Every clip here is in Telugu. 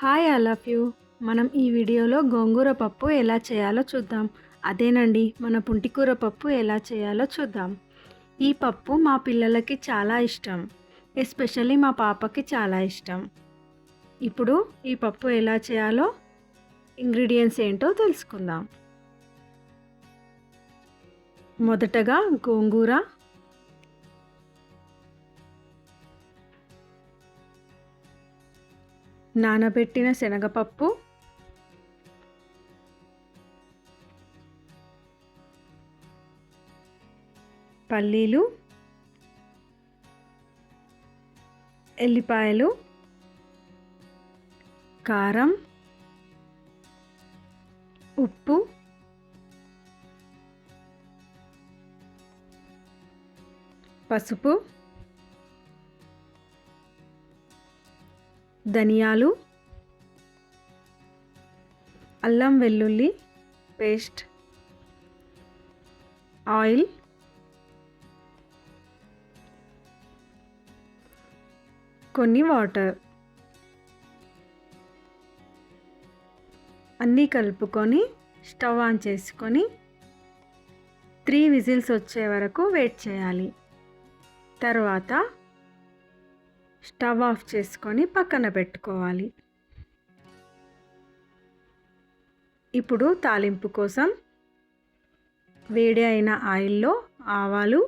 Hi all of you. మనం ఈ వీడియోలో గోంగూర పప్పు ఎలా చేయాలో చూద్దాం. అదేనండి, మన పుంటికూర పప్పు ఎలా చేయాలో చూద్దాం. ఈ పప్పు మా పిల్లలకి చాలా ఇష్టం. ఎస్పెషల్లీ మా పాపకి చాలా ఇష్టం. ఇప్పుడు ఈ పప్పు ఎలా చేయాలో ఇంగ్రీడియంట్స్ ఏంటో తెలుసుకుందాం. మొదటగా గోంగూర, నానబెట్టిన శనగపప్పు, పల్లీలు, ఎల్లిపాయలు, కారం, ఉప్పు, పసుపు, ధనియాలు, అల్లం వెల్లుల్లి పేస్ట్, ఆయిల్, కొన్ని వాటర్ అన్నీ కలుపుకొని స్టవ్ ఆన్ చేసుకొని 3 విజిల్స్ వచ్చే వరకు వెయిట్ చేయాలి. తర్వాత స్టవ్ ఆఫ్ చేసుకొని పక్కన పెట్టుకోవాలి. ఇప్పుడు తాలింపు కోసం వేడి అయిన ఆయిల్లో ఆవాలు,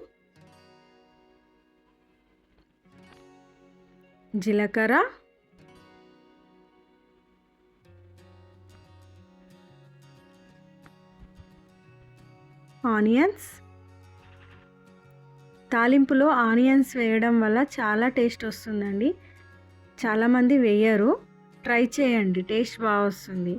జీలకర్ర, ఆనియన్స్. తాలింపులో ఆనియన్స్ వేయడం వల్ల చాలా టేస్ట్ వస్తుందండి. చాలామంది వేయరు, ట్రై చేయండి, టేస్ట్ బాగా వస్తుంది.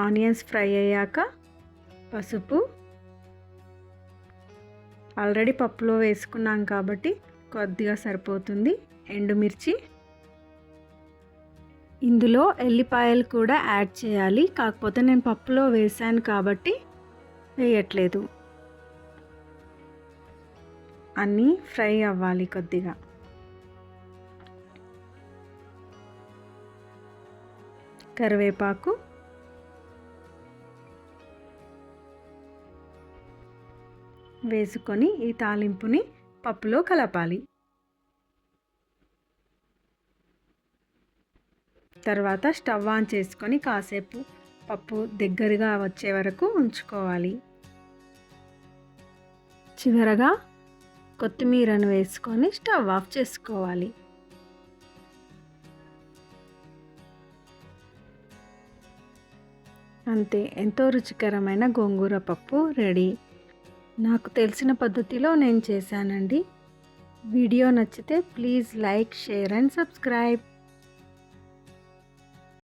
ఆనియన్స్ ఫ్రై అయ్యాక పసుపు, ఆల్రెడీ పప్పులో వేసుకున్నాం కాబట్టి కొద్దిగా సరిపోతుంది, ఎండుమిర్చి. ఇందులో ఎల్లిపాయలు కూడా యాడ్ చేయాలి, కాకపోతే నేను పప్పులో వేసాను కాబట్టి వేయట్లేదు. అన్నీ ఫ్రై అవ్వాలి కొద్దిగా. కరివేపాకు, వేసుకొని ఈ తాలింపుని పప్పులో కలపాలి. తర్వాత స్టవ్ ఆన్ చేసుకొని కాసేపు పప్పు దగ్గరగా వచ్చే వరకు ఉంచుకోవాలి. చివరగా కొత్తిమీరను వేసుకొని స్టవ్ ఆఫ్ చేసుకోవాలి. అంతే, ఎంతో రుచికరమైన గోంగూర పప్పు రెడీ. నాకు తెలిసిన పద్ధతిలో నేను చేశానండి. వీడియో నచ్చితే please like, share and subscribe.